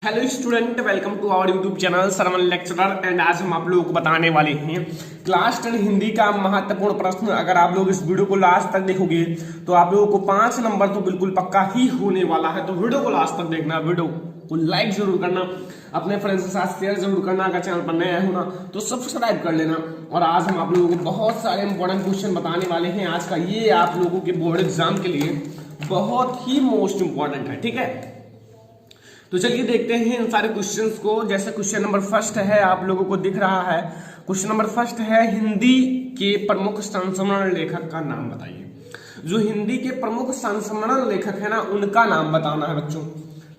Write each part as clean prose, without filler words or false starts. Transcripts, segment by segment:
Hello student, welcome to our YouTube channel sermon lecturer. And आज हम आप लोगों को बताने वाले हैं क्लास 10 हिंदी का महत्वपूर्ण प्रश्न। अगर आप लोग इस वीडियो को लास्ट तक देखोगे तो आप लोगों को 5 नंबर तो बिल्कुल पक्का ही होने वाला है। तो वीडियो को लास्ट तक देखना, वीडियो को लाइक जरूर करना, अपने फ्रेंड्स के साथ शेयर जरूर करना। अगर चैनल पर नए हो ना तो सब्सक्राइब कर लेना। और आज हम आप लोगों को बहुत सारे इंपॉर्टेंट क्वेश्चन बताने वाले हैं। आज का ये आप लोगों के बोर्ड एग्जाम के लिए बहुत ही मोस्ट इंपॉर्टेंट है, ठीक है। तो चलिए देखते हैं इन सारे क्वेश्चंस को। जैसे क्वेश्चन नंबर फर्स्ट है, आप लोगों को दिख रहा है। क्वेश्चन नंबर फर्स्ट है, हिंदी के प्रमुख संस्मरण लेखक का नाम बताइए। जो हिंदी के प्रमुख संस्मरण लेखक है ना, उनका नाम बताना है बच्चों।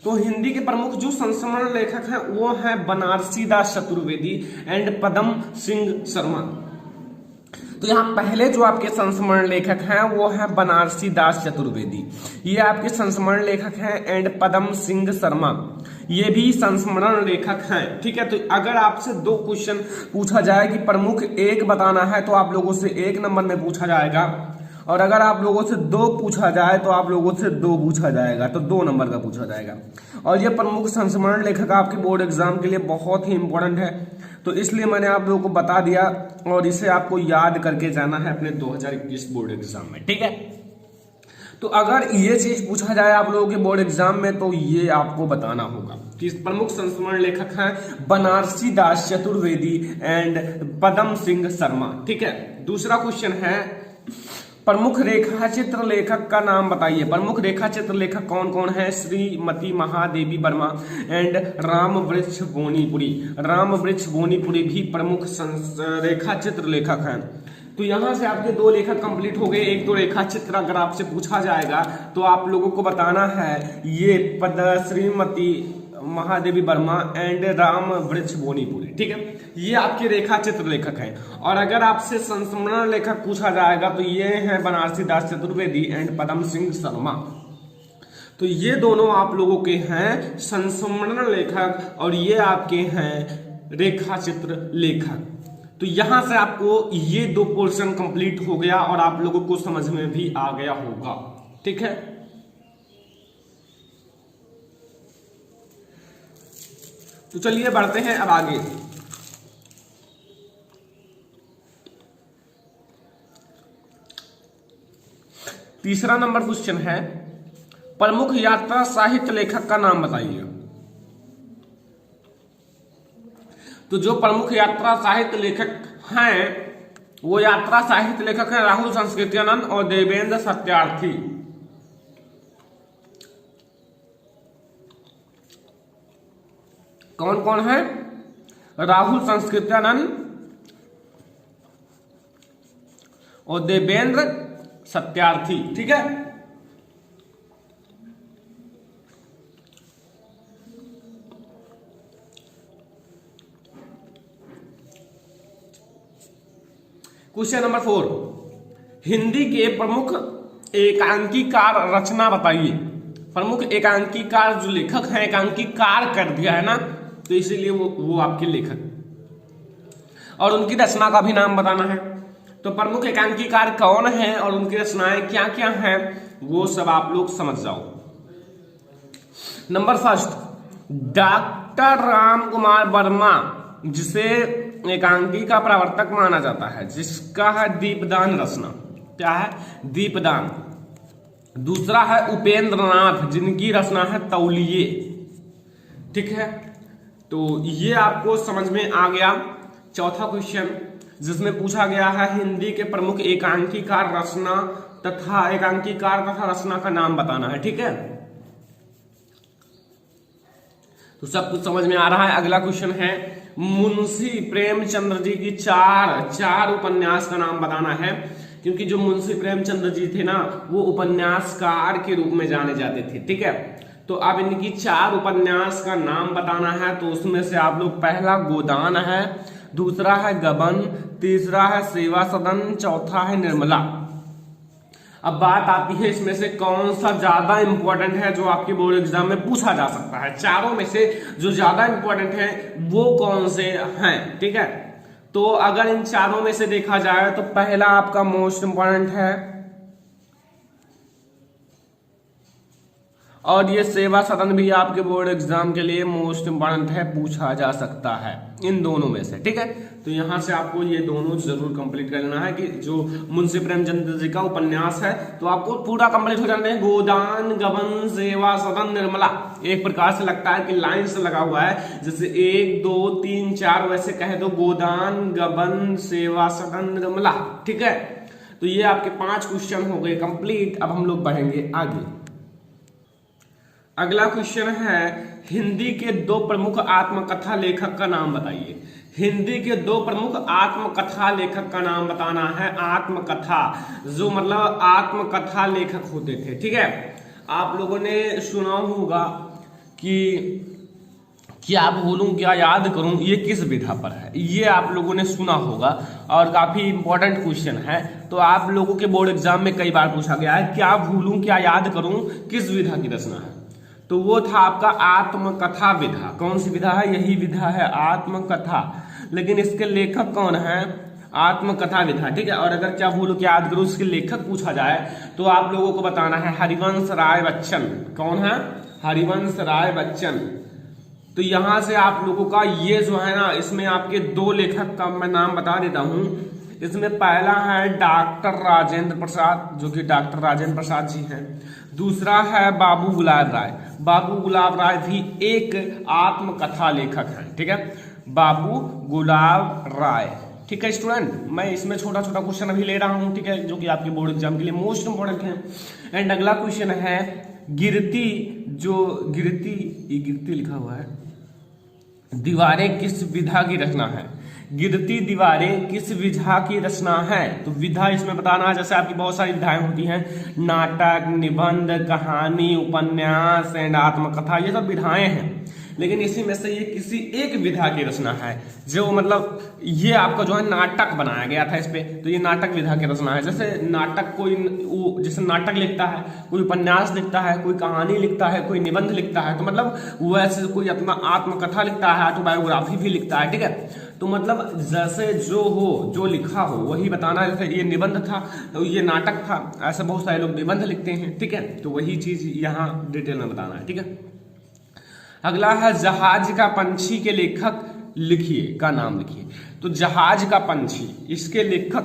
तो हिंदी के प्रमुख जो संस्मरण लेखक हैं वो है बनारसी दास चतुर्वेदी एंड पदम सिंह शर्मा। तो यहाँ पहले जो आपके संस्मरण लेखक हैं वो है बनारसी दास चतुर्वेदी, ये आपके संस्मरण लेखक हैं। एंड पदम सिंह शर्मा, ये भी संस्मरण लेखक हैं, ठीक है। तो अगर आपसे 2 क्वेश्चन पूछा जाए कि प्रमुख 1 बताना है तो आप लोगों से 1 नंबर में पूछा जाएगा, और अगर आप लोगों से 2 पूछा जाए तो आप लोगों से 2 पूछा जाएगा, तो 2 नंबर का पूछा जाएगा। और ये प्रमुख संस्मरण लेखक आपके बोर्ड एग्जाम के लिए बहुत ही इंपॉर्टेंट है, तो इसलिए मैंने आप लोगों को बता दिया। और इसे आपको याद करके जाना है अपने 2021 बोर्ड एग्जाम में, ठीक है। तो अगर ये चीज पूछा जाए आप लोगों के बोर्ड एग्जाम में तो ये आपको बताना होगा कि प्रमुख संस्मरण लेखक हैं बनारसी दास चतुर्वेदी एंड पदम सिंह शर्मा, ठीक है। दूसरा क्वेश्चन है, प्रमुख रेखा चित्र लेखक का नाम बताइए। प्रमुख रेखा चित्र लेखक कौन कौन है? श्रीमती महादेवी वर्मा एंड राम वृक्ष बोनीपुरी। राम वृक्ष बोनीपुरी भी प्रमुख रेखा चित्र लेखक हैं। तो यहां से आपके 2 लेखक कंप्लीट हो गए। एक तो रेखा चित्र अगर आपसे पूछा जाएगा तो आप लोगों को बताना है ये श्रीमती महादेवी वर्मा एंड राम वृक्ष बोनीपुरी, ठीक है। ये आपके रेखा चित्र लेखक हैं। और अगर आपसे संस्मरण लेखक पूछा जाएगा तो ये हैं बनारसी दास चतुर्वेदी एंड पदम सिंह शर्मा। तो ये दोनों आप लोगों के हैं संस्मरण लेखक और ये आपके हैं रेखा चित्र लेखक। तो यहां से आपको ये 2 पोर्शन कंप्लीट हो गया और आप लोगों को समझ में भी आ गया होगा, ठीक है। तो चलिए बढ़ते हैं अब आगे। तीसरा नंबर क्वेश्चन है, प्रमुख यात्रा साहित्य लेखक का नाम बताइए। तो जो प्रमुख यात्रा साहित्य लेखक हैं वो यात्रा साहित्य लेखक हैं राहुल संस्कृत्यानंद और देवेंद्र सत्यार्थी। कौन कौन है? राहुल संस्कृत्यानंद और देवेंद्र सत्यार्थी, ठीक है। क्वेश्चन नंबर 4, हिंदी के प्रमुख एकांकीकार रचना बताइए। प्रमुख एकांकीकार जो लेखक हैं, एकांकीकार कर दिया है ना, तो इसीलिए वो आपके लेखक और उनकी रचना का भी नाम बताना है। तो प्रमुख एकांकीकार कौन है और उनकी रचनाएं क्या क्या हैं वो सब आप लोग समझ जाओ। Number first, doctor Ram Kumar Verma, जिसे एकांकी का प्रवर्तक माना जाता है, जिसका है दीपदान रचना। क्या है? दीपदान। दूसरा है उपेंद्र नाथ, जिनकी रचना है तौलिए, ठीक है। तो ये आपको समझ में आ गया। चौथा क्वेश्चन जिसमें पूछा गया है हिंदी के प्रमुख एकांकीकार रचना तथा एकांकीकार तथा रचना का नाम बताना है, ठीक है। तो सब कुछ समझ में आ रहा है। अगला क्वेश्चन है, मुंशी प्रेमचंद्र जी की चार उपन्यास का नाम बताना है, क्योंकि जो मुंशी प्रेमचंद्र जी थे ना वो उपन्यासकार के रूप में जाने जाते थे, ठीक है। तो अब इनकी 4 उपन्यास का नाम बताना है। तो उसमें से आप लोग पहला गोदान है, दूसरा है गबन, तीसरा है सेवा सदन, चौथा है निर्मला। अब बात आती है इसमें से कौन सा ज्यादा इंपॉर्टेंट है जो आपके बोर्ड एग्जाम में पूछा जा सकता है। चारों में से जो ज्यादा इंपॉर्टेंट है वो कौन से हैं, ठीक है। तो अगर इन चारों में से देखा जाए तो पहला आपका मोस्ट इंपॉर्टेंट है और ये सेवा सदन भी आपके बोर्ड एग्जाम के लिए मोस्ट इंपॉर्टेंट है, पूछा जा सकता है इन दोनों में से। ठीक है, तो यहां से आपको ये दोनों जरूर कंप्लीट कर लेना है कि जो मुंशी प्रेमचंद जी का उपन्यास है तो आपको पूरा कंप्लीट हो जाना है। गोदान गबन सेवा सदन निर्मला, एक प्रकार से लगता है कि लाइन से लगा हुआ है, जैसे 1 2 3 4 वैसे कहे तो गोदान गबन सेवा सदन निर्मला। ठीक है, तो ये आपके 5 क्वेश्चन हो गए कंप्लीट। अब हम लोग बढ़ेंगे आगे। अगला क्वेश्चन है, हिंदी के 2 प्रमुख आत्मकथा लेखक का नाम बताइए। हिंदी के 2 प्रमुख आत्मकथा लेखक का नाम बताना है। आत्मकथा जो मतलब आत्मकथा लेखक होते थे। ठीक है, आप लोगों ने सुना होगा कि क्या भूलूं क्या याद करूं, ये किस विधा पर है, ये आप लोगों ने सुना होगा और काफी इंपॉर्टेंट क्वेश्चन है। तो आप लोगों के बोर्ड एग्जाम में कई बार पूछा गया है, क्या भूलूं क्या याद करूं किस विधा की रचना है। तो वो था आपका आत्मकथा विधा। कौन सी विधा है, यही विधा है आत्मकथा। लेकिन इसके लेखक कौन है, आत्मकथा विधा। ठीक है, और अगर क्या भूलो क्या याद करूं इसके लेखक पूछा जाए तो आप लोगों को बताना है हरिवंश राय बच्चन। कौन है, हरिवंश राय बच्चन। तो यहां से आप लोगों का ये जो है ना, इसमें आपके 2 लेखक का मैं नाम बता देता हूं। इसमें पहला है डॉक्टर राजेंद्र प्रसाद, जो कि डॉक्टर राजेंद्र प्रसाद जी हैं। दूसरा है बाबू गुलाब राय। बाबू गुलाब राय भी एक आत्मकथा लेखक हैं। ठीक है, बाबू गुलाब राय। ठीक है स्टूडेंट, मैं इसमें छोटा छोटा क्वेश्चन अभी ले रहा हूं। ठीक है, जो कि आपके बोर्ड एग्जाम के लिए मोस्ट इंपोर्टेंट है। एंड अगला क्वेश्चन है, गिरती लिखा हुआ है, दीवारें किस विधा की रचना है। गिरती दीवारें किस विधा की रचना है। तो विधा इसमें बताना है, जैसे आपकी बहुत सारी विधाएं होती हैं, नाटक, निबंध, कहानी, उपन्यास एंड आत्मकथा, ये सब विधाएं हैं। लेकिन इसी में से ये किसी एक विधा की रचना है, जो मतलब ये आपका जो है नाटक बनाया गया था इस पे, तो ये नाटक विधा की रचना है। जैसे नाटक कोई जैसे नाटक लिखता है, कोई उपन्यास लिखता है, कोई कहानी लिखता है, कोई निबंध लिखता है, तो मतलब वैसे कोई अपना आत्मकथा लिखता है, ऑटोबायोग्राफी भी लिखता है। ठीक है, तो मतलब जैसे जो लिखा हो वही बताना। जैसे ये निबंध था तो ये नाटक था, ऐसे बहुत सारे लोग निबंध लिखते हैं। ठीक है, तो वही चीज यहाँ डिटेल में बताना है। ठीक है, अगला है जहाज का पंछी के लेखक लिखिए का नाम लिखिए। तो जहाज का पंछी, इसके लेखक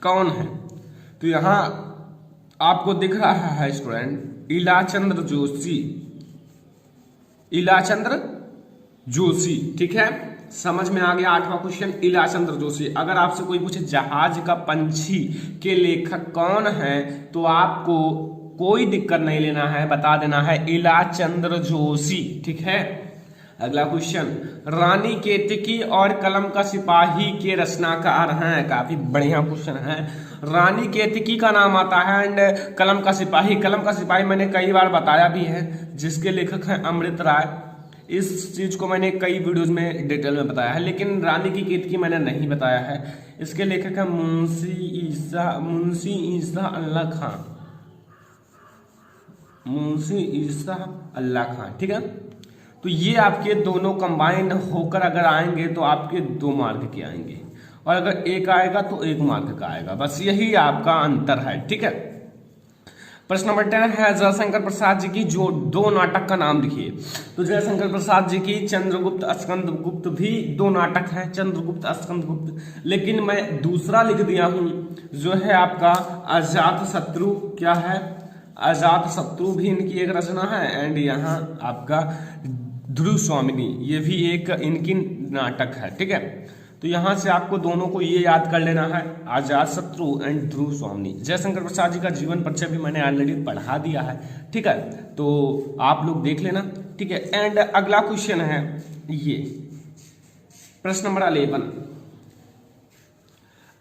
कौन है। तो यहां आपको दिख रहा है स्टूडेंट, इलाचंद्र जोशी। इलाचंद्र जोशी। ठीक है, समझ में आ गया 8वां क्वेश्चन, इलाचंद्र जोशी। अगर आपसे कोई पूछे जहाज का पंछी के लेखक कौन है तो आपको कोई दिक्कत नहीं लेना है, बता देना है इलाचंद्र जोशी। ठीक है, अगला क्वेश्चन, रानी केतकी और कलम का सिपाही के रचनाकार हैं। काफी बढ़िया क्वेश्चन है। रानी केतकी का नाम आता है एंड कलम का सिपाही मैंने कई बार बताया भी है, जिसके लेखक हैं अमृत राय। इस चीज को मैंने कई वीडियोस में डिटेल में बताया है, लेकिन रानी की केतकी मैंने नहीं बताया है। इसके लेखक है मुंशी ईसा अल्लाह खां। ठीक है, तो ये आपके दोनों कंबाइन होकर अगर आएंगे तो आपके 2 मार्क के आएंगे, और अगर एक आएगा तो 1 मार्क का आएगा। बस यही आपका अंतर है। ठीक है, प्रश्न नंबर 10 है, जयशंकर प्रसाद जी की जो 2 नाटक का नाम लिखिए। तो जयशंकर प्रसाद जी की चंद्रगुप्त स्कंदगुप्त भी 2 नाटक हैं, चंद्रगुप्त स्कंदगुप्त। लेकिन मैं दूसरा लिख दिया हूं, जो है आपका अजात शत्रु। क्या है, अजात शत्रु भी इनकी एक रचना है। एंड यहाँ आपका ध्रुव स्वामिनी, ये भी एक इनकी नाटक है। ठीक है, तो यहां से आपको दोनों को ये याद कर लेना है, अजात शत्रु एंड ध्रुव स्वामिनी। जयशंकर प्रसाद जी का जीवन परिचय भी मैंने ऑलरेडी पढ़ा दिया है। ठीक है, तो आप लोग देख लेना। ठीक है, एंड अगला क्वेश्चन है ये प्रश्न नंबर 11,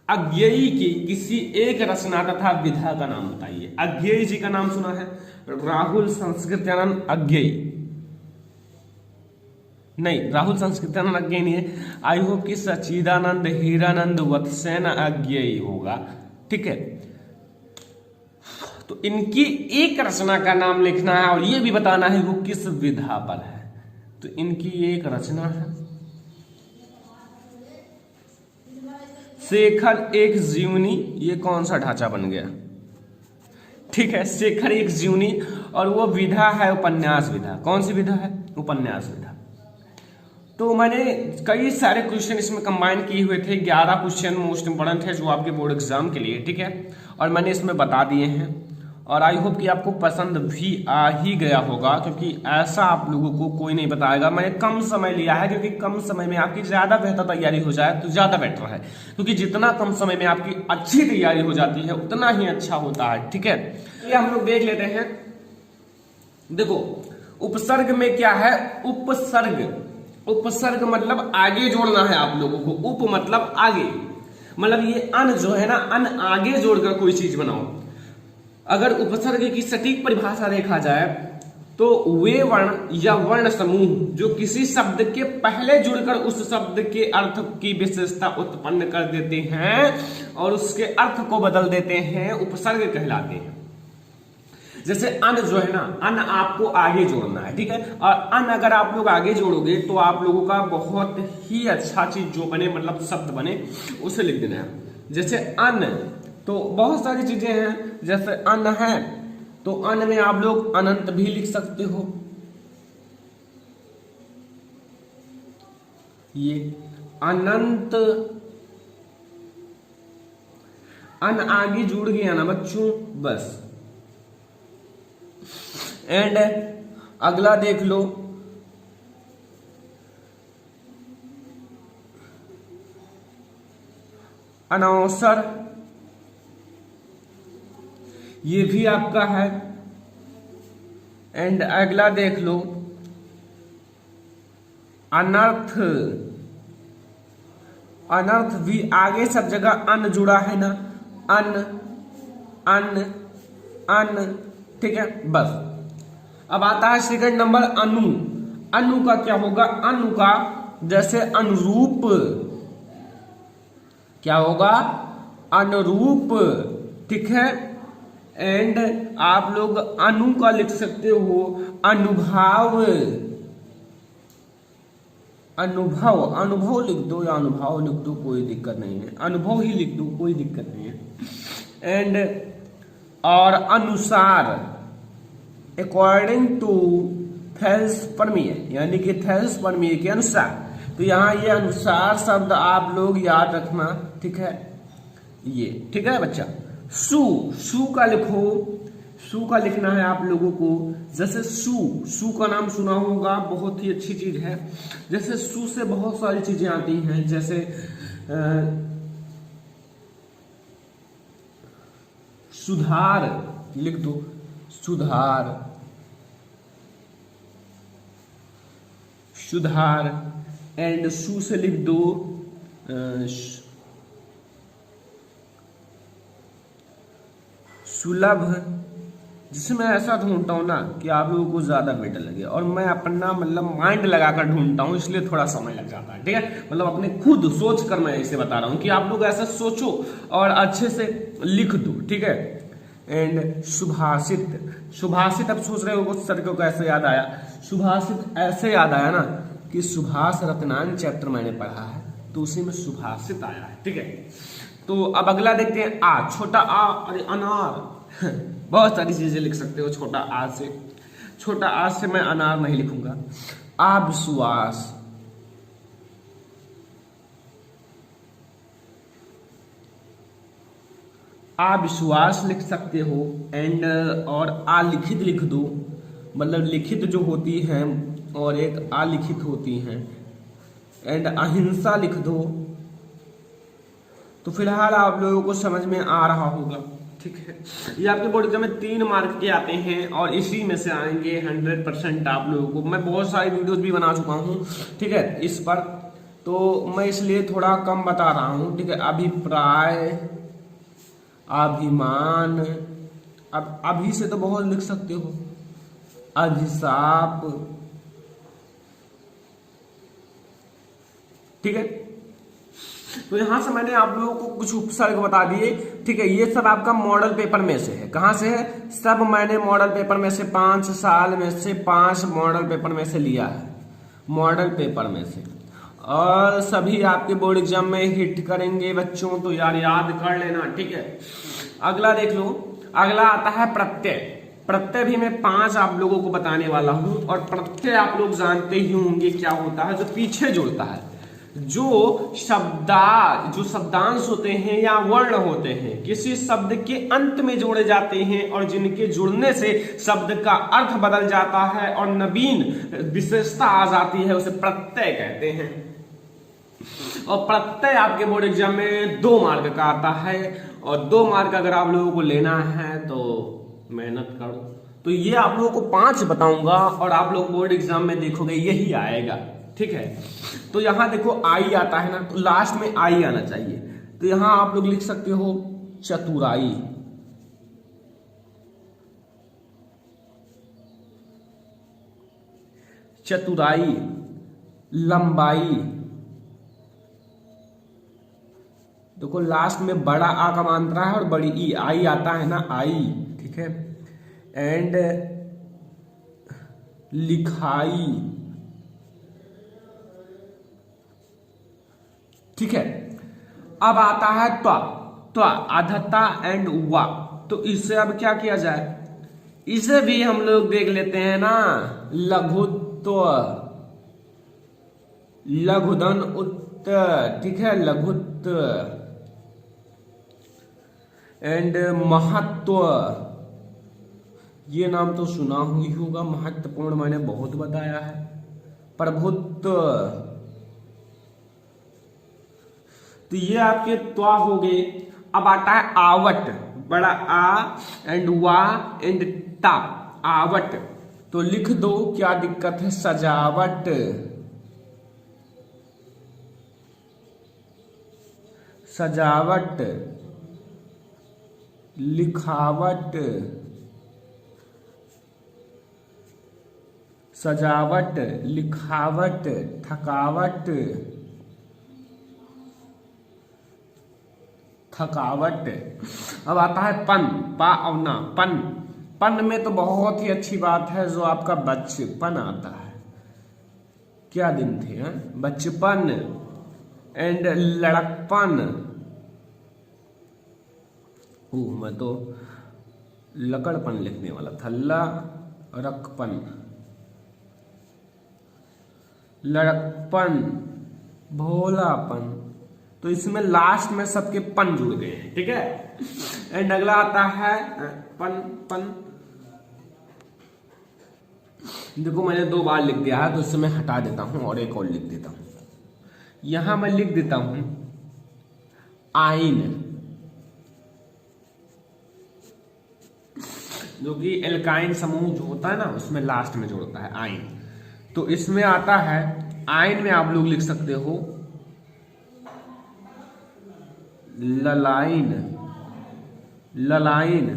अज्ञेयी की किसी एक रचना तथा विधा का नाम बताइए। अज्ञेयी जी का नाम सुना है, राहुल संस्कृत्यानंद अज्ञेयी। नहीं, राहुल संस्कृत्यानंद अज्ञेयी नहीं है। आई होप कि सच्चिदानंद हीरानंद वत्सेन अज्ञेयी होगा। ठीक है, तो इनकी एक रचना का नाम लिखना है और ये भी बताना है वो किस विधा पर है। तो इनकी एक रचना है शेखर एक जीवनी। ये कौन सा ढांचा बन गया। ठीक है, शेखर एक जीवनी, और वो विधा है उपन्यास विधा। कौन सी विधा है? उपन्यास विधा। तो मैंने कई सारे क्वेश्चन इसमें कंबाइन किए हुए थे, 11 क्वेश्चन मोस्ट इंपोर्टेंट है जो आपके बोर्ड एग्जाम के लिए, ठीक है, और मैंने इसमें बता दिए हैं। और आई होप कि आपको पसंद भी आ ही गया होगा, क्योंकि ऐसा आप लोगों को कोई नहीं बताएगा। मैंने कम समय लिया है, क्योंकि कम समय में आपकी ज्यादा बेहतर तैयारी हो जाए तो ज्यादा बेटर है, क्योंकि जितना कम समय में आपकी अच्छी तैयारी हो जाती है उतना ही अच्छा होता है, ठीक है। ये हम लोग देख लेते हैं। देखो, उपसर्ग में क्या है? उपसर्ग, उपसर्ग मतलब आगे जोड़ना है आप लोगों को। उप मतलब आगे, मतलब ये अन जो है ना, अन आगे जोड़कर कोई चीज बनाओ। अगर उपसर्ग की सटीक परिभाषा देखा जाए तो वे वर्ण या वर्ण समूह जो किसी शब्द के पहले जुड़कर उस शब्द के अर्थ की विशेषता उत्पन्न कर देते हैं और उसके अर्थ को बदल देते हैं, उपसर्ग कहलाते हैं। जैसे अन जो है ना, अन आपको आगे जोड़ना है, ठीक है, और अन अगर आप लोग आगे जोड़ोगे तो आप लोगों का बहुत ही अच्छा चीज जो बने, मतलब शब्द बने, उसे लिख देना है। जैसे अन, तो बहुत सारी चीजें हैं। जैसे अन है तो अन में आप लोग अनंत भी लिख सकते हो। ये अनंत, अन आगे जुड़ गया ना बच्चों, बस। एंड अगला देख लो, अनौसर, ये भी आपका है। एंड अगला देख लो, अनर्थ, अनर्थ भी आगे सब जगह अन जुड़ा है ना, अन अन अन, ठीक है, बस। अब आता है सेकंड नंबर अनु। अनु का क्या होगा? अनु का जैसे अनुरूप, क्या होगा? अनुरूप, ठीक है। एंड आप लोग अनु का लिख सकते हो अनुभाव, अनुभव, अनुभव लिख दो या अनुभव लिख दो, कोई दिक्कत नहीं है, अनुभव ही लिख दो, कोई दिक्कत नहीं है। एंड और अनुसार, अकॉर्डिंग टू थेल्स परमीय, यानी कि थेल्स परमीय के अनुसार। तो यहाँ ये अनुसार शब्द आप लोग याद रखना, ठीक है, ये ठीक है बच्चा। सु, सु का लिखो, सु का लिखना है आप लोगों को। जैसे सु, सु का नाम सुना होगा, बहुत ही अच्छी चीज है। जैसे सु से बहुत सारी चीजें आती हैं, जैसे सुधार लिख दो, सुधार, सुधार। एंड सु से लिख दो सुलभ, जिसमें ऐसा ढूंढता हूं ना कि आप लोगों को ज्यादा बेटर लगे, और मैं अपना मतलब माइंड लगाकर ढूंढता हूं, इसलिए थोड़ा समय लग जाता है, ठीक है। मतलब अपने खुद सोच कर मैं इसे बता रहा हूं कि आप लोग ऐसा सोचो और अच्छे से लिख दो, ठीक है। एंड सुभाषित, सुभाषित अब सोच रहे हो सर को कैसे याद आया? सुभाषित ऐसे याद आया ना कि सुभाष रत्नान चैप्टर मैंने पढ़ा है, तो उसी में सुभाषित आया है, ठीक है। तो अब अगला देखते हैं आ, छोटा आ, अरे अनार बहुत सारी चीजें लिख सकते हो छोटा आ से। छोटा आ से मैं अनार नहीं लिखूंगा। अविश्वास, अविश्वास लिख सकते हो। एंड और अलिखित लिख दो, मतलब लिखित जो होती है और एक अलिखित होती है। एंड अहिंसा लिख दो। तो फिलहाल आप लोगों को समझ में आ रहा होगा, ठीक है। ये आपके बोर्ड एग्जाम में 3 मार्क के आते हैं और इसी में से आएंगे 100% आप लोगों को। मैं बहुत सारी वीडियोस भी बना चुका हूँ, ठीक है, इस पर, तो मैं इसलिए थोड़ा कम बता रहा हूँ, ठीक है। अभिप्राय, अभिमान, अब अभी से तो बहुत लिख सकते हो। अभिशाप, ठीक है। तो यहां से मैंने आप लोगों को कुछ उपसर्ग बता दिए, ठीक है। ये सब आपका मॉडल पेपर में से है। कहां से है? सब मैंने मॉडल पेपर में से 5 साल में से 5 मॉडल पेपर में से लिया है, मॉडल पेपर में से। और सभी आपके बोर्ड एग्जाम में हिट करेंगे बच्चों, तो यार याद कर लेना, ठीक है। अगला देख लो, अगला आता है प्रत्यय। प्रत्यय भी मैं 5 आप लोगों को बताने वाला हूं। और प्रत्यय आप लोग जानते ही होंगे क्या होता है, जो पीछे जुड़ता है, जो शब्दांश होते हैं या वर्ण होते हैं किसी शब्द के अंत में जोड़े जाते हैं और जिनके जुड़ने से शब्द का अर्थ बदल जाता है और नवीन विशेषता आ जाती है, उसे प्रत्यय कहते हैं। और प्रत्यय आपके बोर्ड एग्जाम में 2 मार्क का आता है, और 2 मार्क अगर आप लोगों को लेना है तो मेहनत करो। तो ये आप लोगों को 5 बताऊंगा और आप लोग बोर्ड एग्जाम में देखोगे यही आएगा, ठीक है। तो यहां देखो आई आता है ना, तो लास्ट में आई आना चाहिए। तो यहां आप लोग लिख सकते हो चतुराई, चतुराई, लंबाई। देखो लास्ट में बड़ा आ का मात्रा है और बड़ी ई, आई आता है ना, आई, ठीक है। एंड लिखाई, ठीक है। अब आता है त्वा, आधता एंड वा। तो इससे अब क्या किया जाए, इसे भी हम लोग देख लेते हैं ना, लघुत्व, लघुधन उत्त, ठीक है, लघुत्व। एंड महत्व, ये नाम तो सुना ही होगा, महत्वपूर्ण मैंने बहुत बताया है। प्रभुत्व, तो ये आपके त्वा हो गए। अब आता है आवट, बड़ा आ एंड वा एंड ता, आवट। तो लिख दो, क्या दिक्कत है, सजावट, सजावट, लिखावट, सजावट, लिखावट, थकावट, थकावट। अब आता है पन, पा और ना, पन। पन में तो बहुत ही अच्छी बात है, जो आपका बचपन आता है। क्या दिन थे, बचपन। एंड लड़कपन, मैं तो लकड़पन लिखने वाला था, लड़कपन, लड़कपन, भोलापन। तो इसमें लास्ट में सबके पन जुड़ गए हैं, ठीक है। एंड अगला आता है पन, पन। देखो मैंने 2 बार लिख दिया है, तो इससे मैं हटा देता हूं और एक और लिख देता हूं। यहां मैं लिख देता हूं आइन, जो कि एल्काइन समूह जो होता है ना, उसमें लास्ट में जोड़ता है आइन। तो इसमें आता है आइन में आप लोग लिख सकते हो ललाइन, ललाइन,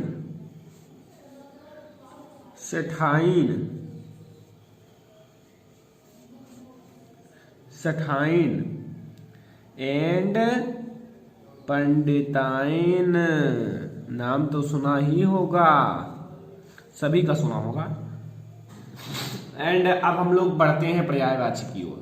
सेठाइन, सेठाइन एंड पंडिताइन। नाम तो सुना ही होगा, सभी का सुना होगा। एंड अब हम लोग बढ़ते हैं पर्यायवाची की ओर।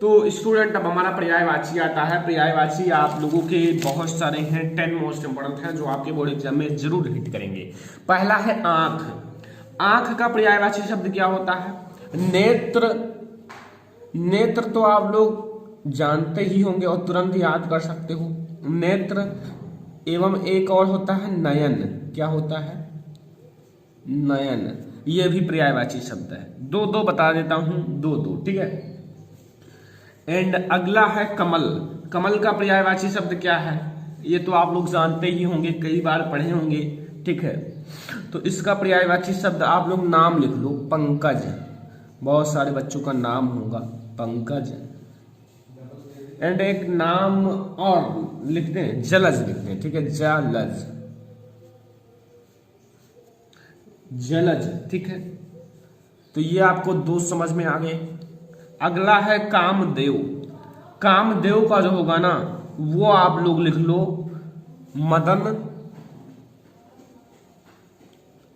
तो स्टूडेंट अब हमारा पर्यायवाची आता है। पर्यायवाची आप लोगों के बहुत सारे हैं, 10 मोस्ट इंपोर्टेंट हैं, जो आपके बोर्ड एग्जाम में जरूर हिट करेंगे। पहला है आंख। आंख का पर्यायवाची शब्द क्या होता है, नेत्र। नेत्र तो आप लोग जानते ही होंगे और तुरंत याद कर सकते हो, नेत्र। एवं एक और होता है नयन। क्या होता है, नयन। ये भी पर्यायवाची शब्द है। 2 बता देता हूं, 2 ठीक है। एंड अगला है कमल। कमल का पर्यायवाची शब्द क्या है, ये तो आप लोग जानते ही होंगे, कई बार पढ़े होंगे, ठीक है। तो इसका पर्यायवाची शब्द आप लोग नाम लिख लो, पंकज। बहुत सारे बच्चों का नाम होगा पंकज। एंड एक नाम और लिखते हैं, जलज लिखते हैं, ठीक है, जलज, जलज, ठीक है। तो ये आपको 2 समझ में आ गए। अगला है कामदेव। कामदेव का जो होगा ना, वो आप लोग लिख लो मदन,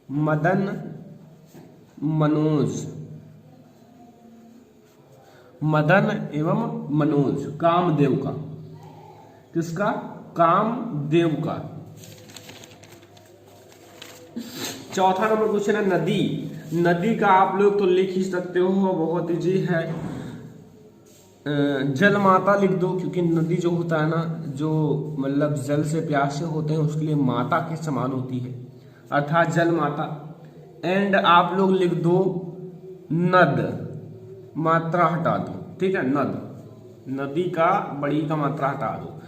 मदन, मनोज, मदन एवं मनोज। कामदेव का, किसका, कामदेव का। चौथा नंबर क्वेश्चन है नदी। नदी का आप लोग तो लिख ही सकते हो, बहुत इजी है। जल माता लिख दो, क्योंकि नदी जो होता है ना, जो मतलब जल से प्यासे होते हैं उसके लिए माता के समान होती है, अर्थात जल माता। एंड आप लोग लिख दो नद, मात्रा हटा दो, ठीक है, नद, नदी का बड़ी का मात्रा हटा दो।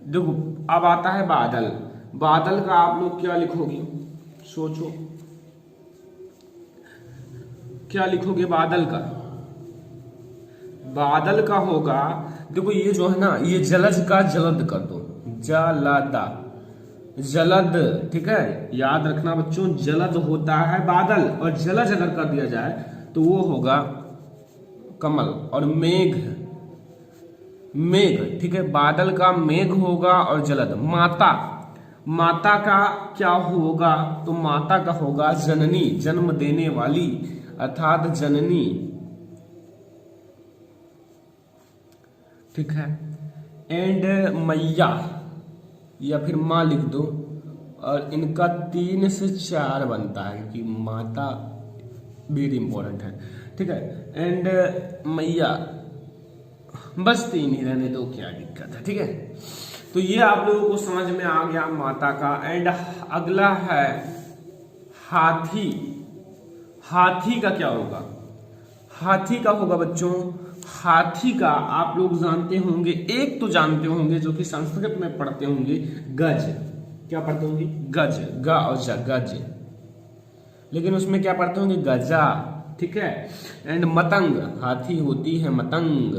देखो अब आता है बादल। बादल का आप लोग क्या लिखोगे, सोचो क्या लिखोगे बादल का। बादल का होगा, देखो ये जो है ना, ये जलज का जलद कर दो, जलदा, जलद, ठीक है, याद रखना बच्चों, जलद होता है बादल, और जलज अगर कर दिया जाए तो वो होगा कमल। और मेघ, मेघ, ठीक है, बादल का मेघ होगा और जलद। माता, माता का क्या होगा, तो माता का होगा जननी, जन्म देने वाली, अर्थात जननी, ठीक है। एंड मैया या फिर माँ लिख दो, और इनका 3 से 4 बनता है कि माता वेरी इंपॉर्टेंट है, ठीक है। एंड मैया, बस 3 ही रहने दो, क्या दिक्कत है, ठीक है। तो ये आप लोगों को समझ में आ गया माता का। एंड अगला है हाथी। हाथी का क्या होगा, हाथी का होगा बच्चों, हाथी का आप लोग जानते होंगे, एक तो जानते होंगे जो कि संस्कृत में पढ़ते होंगे, गज। क्या पढ़ते होंगे, गज, ग और ज, गज। लेकिन उसमें क्या पढ़ते होंगे, गजा, ठीक है। एंड मतंग, हाथी होती है मतंग,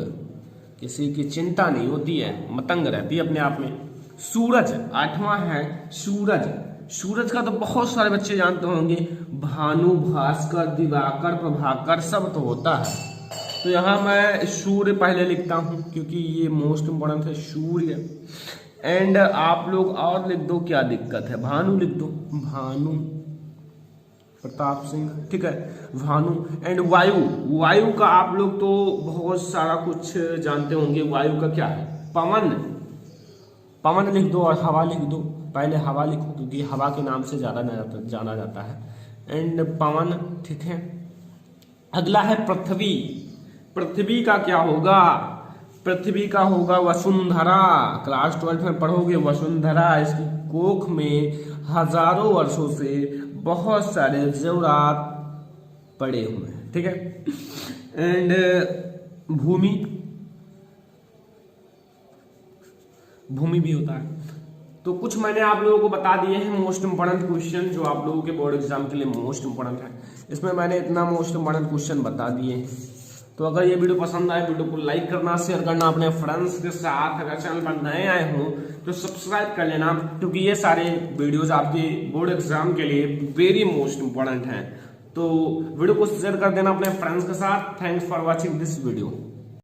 किसी की चिंता नहीं होती है, मतंग रहती है अपने आप में। सूरज, 8वां है सूरज। सूरज का तो बहुत सारे बच्चे जानते होंगे, भानु, भास्कर, दिवाकर, प्रभाकर, सब तो होता है। तो यहां मैं सूर्य पहले लिखता हूं क्योंकि ये मोस्ट इंपोर्टेंट है, सूर्य। एंड आप लोग और लिख दो, क्या दिक्कत है, भानु लिख दो, भानु प्रताप सिंह, ठीक है, भानु। एंड वायु, वायु का आप लोग तो बहुत सारा कुछ जानते होंगे। वायु का क्या है, पवन, पवन लिख दो, और हवा लिख दो, पहले हवा लिखो क्योंकि हवा के नाम से ज्यादा जाना जाता है। एंड पवन, ठीक है। अगला है पृथ्वी। पृथ्वी का क्या होगा, पृथ्वी का होगा वसुंधरा। क्लास 12 में पढ़ोगे वसुंधरा। इसकी कोख में हजारों वर्षों से बहुत सारे जेवरात पड़े हुए हैं, ठीक है। एंड भूमि, भूमि भी होता है। तो कुछ मैंने आप लोगों को बता दिए हैं मोस्ट इंपोर्टेंट क्वेश्चन जो आप लोगों के बोर्ड एग्जाम के लिए मोस्ट इंपोर्टेंट है। इसमें मैंने इतना मोस्ट इंपोर्टेंट क्वेश्चन बता दिए हैं। तो अगर ये वीडियो पसंद आए, वीडियो को लाइक करना, शेयर करना अपने फ्रेंड्स के साथ। अगर चैनल पर नए आए हो तो सब्सक्राइब कर लेना, क्योंकि ये सारे वीडियोज आपके बोर्ड एग्जाम के लिए वेरी मोस्ट इंपोर्टेंट हैं। तो वीडियो को शेयर कर देना अपने फ्रेंड्स के साथ। Thanks for watching this video.